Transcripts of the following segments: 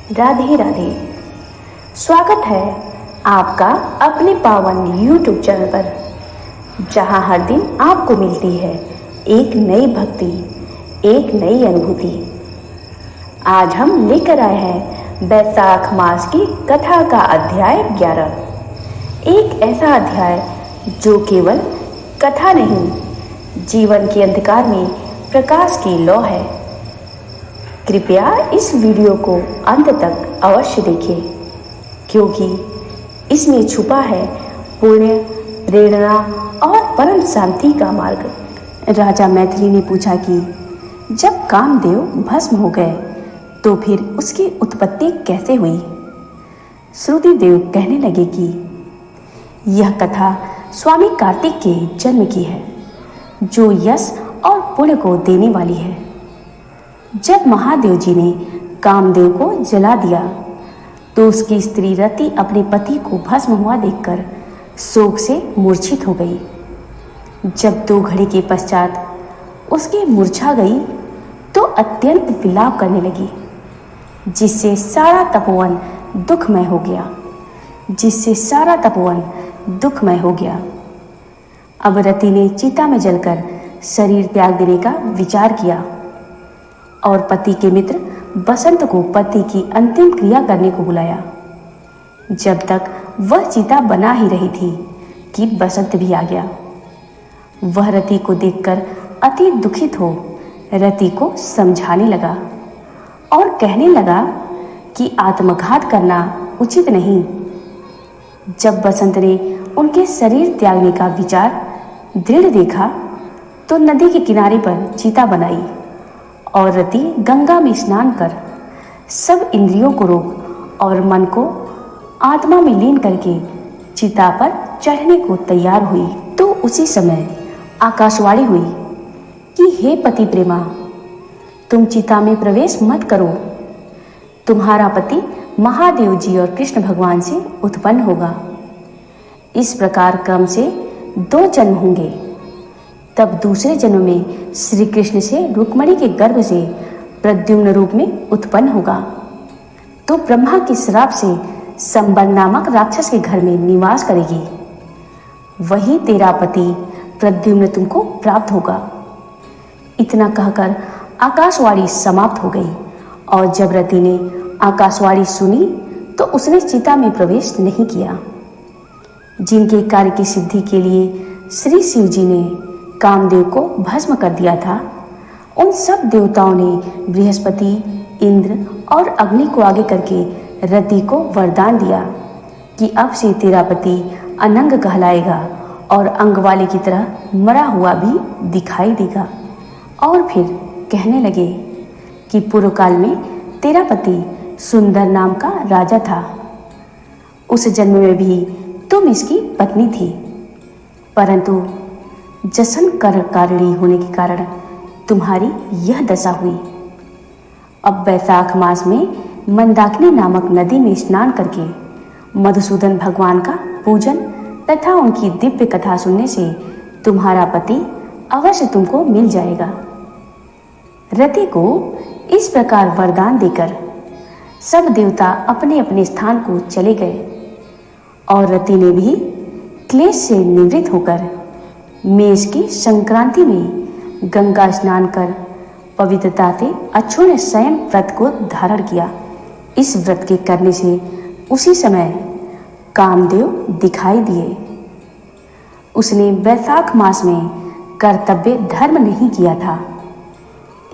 राधे राधे। स्वागत है आपका अपने पावन YouTube चैनल पर, जहां हर दिन आपको मिलती है एक नई भक्ति, एक नई अनुभूति। आज हम लेकर आए हैं बैसाख मास की कथा का अध्याय 11। एक ऐसा अध्याय जो केवल कथा नहीं, जीवन के अंधकार में प्रकाश की लौ है। कृपया इस वीडियो को अंत तक अवश्य देखें, क्योंकि इसमें छुपा है पुण्य, प्रेरणा और परम शांति का मार्ग। राजा मैथिली ने पूछा कि जब कामदेव भस्म हो गए तो फिर उसकी उत्पत्ति कैसे हुई। श्रुतिदेव कहने लगे कि यह कथा स्वामी कार्तिक के जन्म की है, जो यश और पुण्य को देने वाली है। जब महादेव जी ने कामदेव को जला दिया तो उसकी स्त्री रति अपने पति को भस्म हुआ देखकर शोक से मूर्छित हो गई। जब 2 घड़ी के पश्चात उसकी मूर्छा गई तो अत्यंत विलाप करने लगी, जिससे सारा तपोवन दुखमय हो गया। अब रति ने चिता में जलकर शरीर त्याग देने का विचार किया और पति के मित्र बसंत को पति की अंतिम क्रिया करने को बुलाया। जब तक वह चिता बना ही रही थी कि बसंत भी आ गया। वह रति को देखकर अति दुखित हो रति को समझाने लगा और कहने लगा कि आत्मघात करना उचित नहीं। जब बसंत ने उनके शरीर त्यागने का विचार दृढ़ देखा तो नदी के किनारे पर चिता बनाई और रति गंगा में स्नान कर सब इंद्रियों को रोक और मन को आत्मा में लीन करके चिता पर चढ़ने को तैयार हुई। तो उसी समय आकाशवाणी हुई कि हे पति प्रेमा, तुम चिता में प्रवेश मत करो। तुम्हारा पति महादेव जी और कृष्ण भगवान से उत्पन्न होगा। इस प्रकार क्रम से 2 जन्म होंगे। तब दूसरे जन्म में श्री कृष्ण से रुक्मणी के गर्भ से प्रद्युम्न रूप में उत्पन्न होगा। तो ब्रह्मा के श्राप से संबर नामक राक्षस के घर में निवास करेगी। वही तेरा पति प्रद्युम्न तुमको प्राप्त होगा। इतना कहकर आकाशवाणी समाप्त हो गई और जब रति ने आकाशवाणी सुनी तो उसने चिता में प्रवेश नहीं किया। जिनके कार्य की सिद्धि के लिए श्री शिव जी ने कामदेव को भस्म कर दिया था, उन सब देवताओं ने बृहस्पति, इंद्र और अग्नि को आगे करके रति को वरदान दिया कि अब से तेरा पति अनंग कहलाएगा और अंग वाले की तरह मरा हुआ भी दिखाई देगा। और फिर कहने लगे कि पूर्व काल में तेरा पति सुंदर नाम का राजा था। उस जन्म में भी तुम इसकी पत्नी थी, परंतु जसन कारिणी होने के कारण तुम्हारी यह दशा हुई। अब बैसाख मास में मंदाकिनी नामक नदी में स्नान करके मधुसूदन भगवान का पूजन तथा उनकी दिव्य कथा सुनने से तुम्हारा पति अवश्य तुमको मिल जाएगा। रति को इस प्रकार वरदान देकर सब देवता अपने अपने स्थान को चले गए और रति ने भी क्लेश से निवृत्त होकर मेष की संक्रांति में गंगा स्नान कर पवित्रता से अक्षुण्ण स्वयं व्रत को धारण किया। इस व्रत के करने से उसी समय कामदेव दिखाई दिए। उसने बैसाख मास में कर्तव्य धर्म नहीं किया था।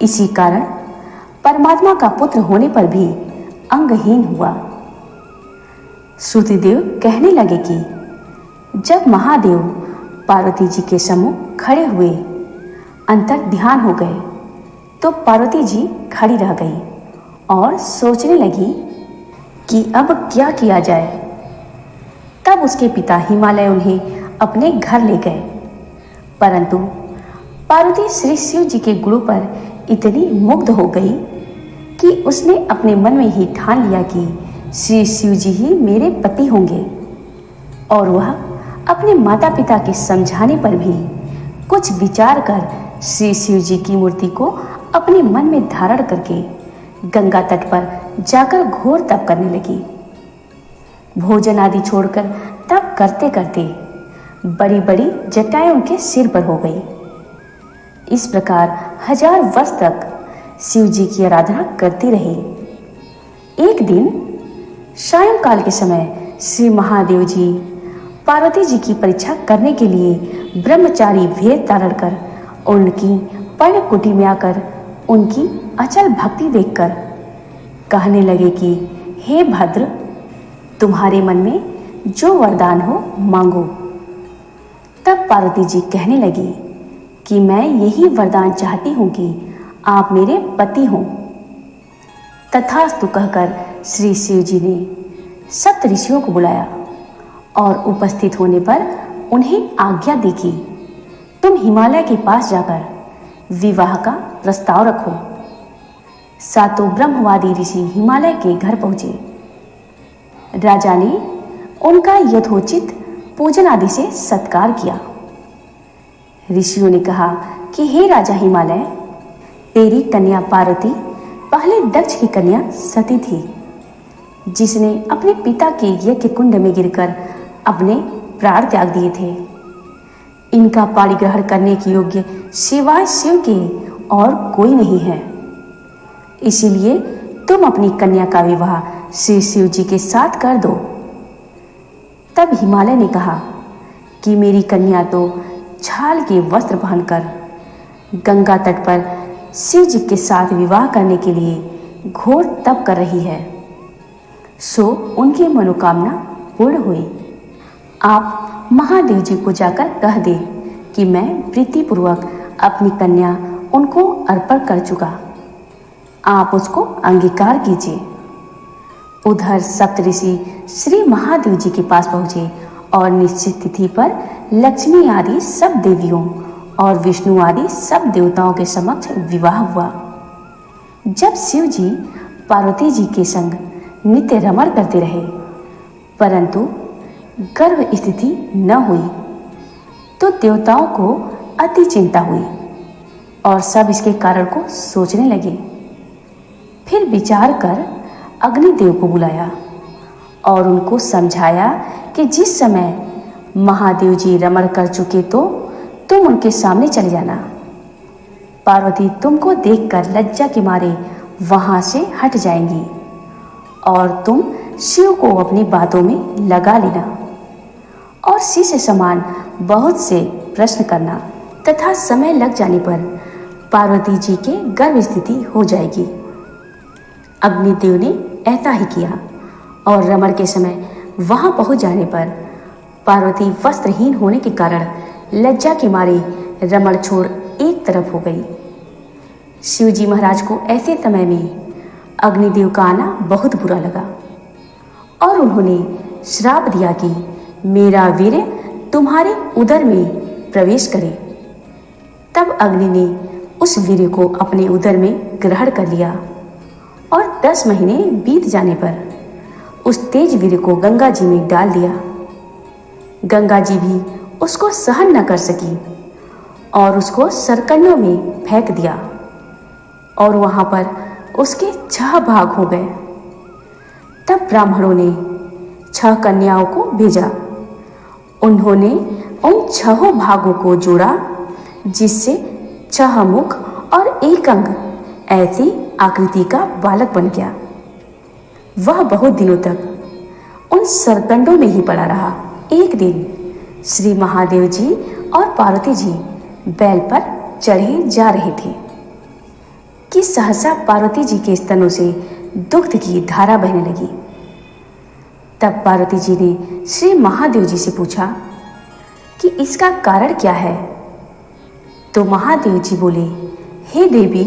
इसी कारण परमात्मा का पुत्र होने पर भी अंगहीन हुआ। श्रुतिदेव कहने लगे कि जब महादेव पार्वती जी के सम्मुख खड़े हुए अंतर ध्यान हो गए तो पार्वती जी खड़ी रह गई और सोचने लगी कि अब क्या किया जाए। तब उसके पिता हिमालय उन्हें अपने घर ले गए, परंतु पार्वती श्री शिव जी के गुरु पर इतनी मुग्ध हो गई कि उसने अपने मन में ही ठान लिया कि श्री शिव जी ही मेरे पति होंगे। और वह अपने माता पिता के समझाने पर भी कुछ विचार कर श्री शिव जी की मूर्ति को अपने मन में धारण करके गंगा तट पर जाकर घोर तप करने लगी। भोजन आदि छोड़कर तप करते करते बड़ी बड़ी जटाएं उनके सिर पर हो गई। इस प्रकार 1000 वर्ष तक शिव जी की आराधना करती रही। एक दिन सायंकाल के समय श्री महादेव जी पार्वती जी की परीक्षा करने के लिए ब्रह्मचारी भेद धारण कर उनकी पर्णकुटी में आकर उनकी अचल भक्ति देखकर कहने लगे कि हे भद्र, तुम्हारे मन में जो वरदान हो मांगो। तब पार्वती जी कहने लगी कि मैं यही वरदान चाहती हूं कि आप मेरे पति हों। तथास्तु कहकर श्री शिव जी ने सप्त ऋषियों को बुलाया और उपस्थित होने पर उन्हें आज्ञा दी कि तुम हिमालय के पास जाकर विवाह का प्रस्ताव रखो। सातों ब्रह्मवादी ऋषि हिमालय के घर पहुंचे। राजा ने उनका यथोचित पूजन आदि से सत्कार किया। ऋषियों ने कहा कि हे राजा हिमालय, तेरी कन्या पार्वती पहले दक्ष की कन्या सती थी, जिसने अपने पिता के यज्ञ कुंड में गिरकर अपने प्राण त्याग दिए थे। इनका पाणिग्रहण करने के योग्य सिवाय शिव के और कोई नहीं है। इसीलिए तुम अपनी कन्या का विवाह श्री शिव जी के साथ कर दो। तब हिमालय ने कहा कि मेरी कन्या तो छाल के वस्त्र पहनकर गंगा तट पर शिव जी के साथ विवाह करने के लिए घोर तप कर रही है, सो उनकी मनोकामना पूर्ण हुई। आप महादेव जी को जाकर कह दे कि मैं प्रीतिपूर्वक अपनी कन्या उनको अर्पण कर चुका, आप उसको अंगीकार कीजिए। उधर सप्तऋषि श्री महादेव जी के पास पहुंचे और निश्चित तिथि पर लक्ष्मी आदि सब देवियों और विष्णु आदि सब देवताओं के समक्ष विवाह हुआ। जब शिव जी पार्वती जी के संग नित्य रमण करते रहे परंतु गर्भ स्थिति न हुई, तो देवताओं को अति चिंता हुई और सब इसके कारण को सोचने लगे। फिर विचार कर अग्निदेव को बुलाया और उनको समझाया कि जिस समय महादेव जी रमण कर चुके तो तुम उनके सामने चले जाना। पार्वती तुमको देखकर लज्जा के मारे वहां से हट जाएंगी और तुम शिव को अपनी बातों में लगा लेना और शिष्य समान बहुत से प्रश्न करना तथा समय लग जाने पर पार्वती जी के गर्भ स्थिति हो जाएगी। अग्निदेव ने ऐसा ही किया और रमण के समय वहां पहुंच जाने पर पार्वती वस्त्रहीन होने के कारण लज्जा के मारे रमण छोड़ एक तरफ हो गई। शिव जी महाराज को ऐसे समय में अग्निदेव का आना बहुत बुरा लगा और उन्होंने श्राप दिया कि मेरा वीर्य तुम्हारे उदर में प्रवेश करे। तब अग्नि ने उस वीर्य को अपने उदर में ग्रहण कर लिया और 10 महीने बीत जाने पर उस तेज वीर्य को गंगा जी में डाल दिया। गंगा जी भी उसको सहन न कर सकी और उसको सरकंडों में फेंक दिया और वहां पर उसके 6 भाग हो गए। तब ब्राह्मणों ने 6 कन्याओं को भेजा। उन्होंने उन 6 भागों को जोड़ा जिससे 6 मुख और 1 अंग ऐसी आकृति का बालक बन गया। वह बहुत दिनों तक उन सरकंडों में ही पड़ा रहा। एक दिन श्री महादेव जी और पार्वती जी बैल पर चढ़े जा रहे थे कि सहसा पार्वती जी के स्तनों से दुग्ध की धारा बहने लगी। तब पार्वती जी ने श्री महादेव जी से पूछा कि इसका कारण क्या है। तो महादेव जी बोले, हे देवी,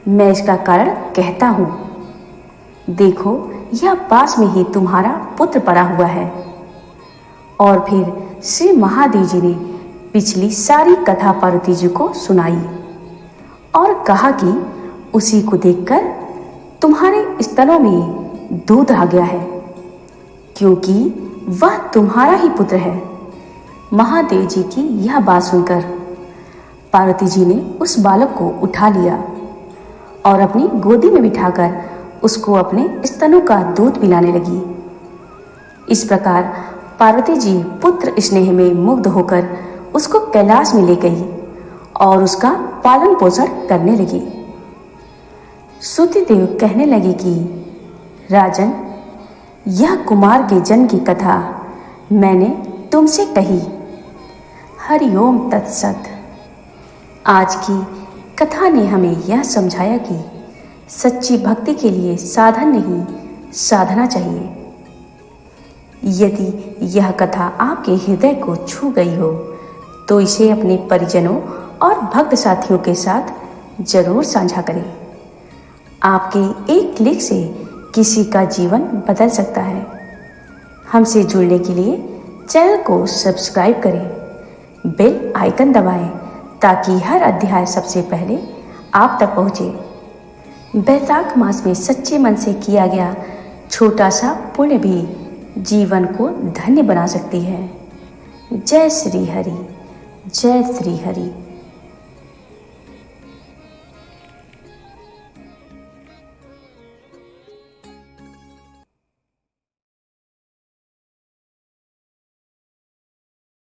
मैं इसका कारण कहता हूं। देखो, यह पास में ही तुम्हारा पुत्र पड़ा हुआ है। और फिर श्री महादेव जी ने पिछली सारी कथा पार्वती जी को सुनाई और कहा कि उसी को देखकर तुम्हारे स्तनों में दूध आ गया है, क्योंकि वह तुम्हारा ही पुत्र है। महादेव जी की यह बात सुनकर पार्वती जी ने उस बालक को उठा लिया और अपनी गोदी में बिठाकर उसको अपने स्तनों का दूध पिलाने लगी। इस प्रकार पार्वती जी पुत्र स्नेह में मुग्ध होकर उसको कैलाश में ले गई और उसका पालन पोषण करने लगी। सूति देव कहने लगे कि राजन, यह कुमार के जन्म की कथा मैंने तुमसे कही। हरिओम तत्सत। आज की कथा ने हमें यह समझाया कि सच्ची भक्ति के लिए साधन नहीं, साधना चाहिए। यदि यह कथा आपके हृदय को छू गई हो तो इसे अपने परिजनों और भक्त साथियों के साथ जरूर साझा करें। आपके एक क्लिक से किसी का जीवन बदल सकता है। हमसे जुड़ने के लिए चैनल को सब्सक्राइब करें, बेल आइकन दबाएं ताकि हर अध्याय सबसे पहले आप तक पहुंचे। बैसाख मास में सच्चे मन से किया गया छोटा सा पुण्य भी जीवन को धन्य बना सकती है। जय श्री हरि, जय श्री हरि।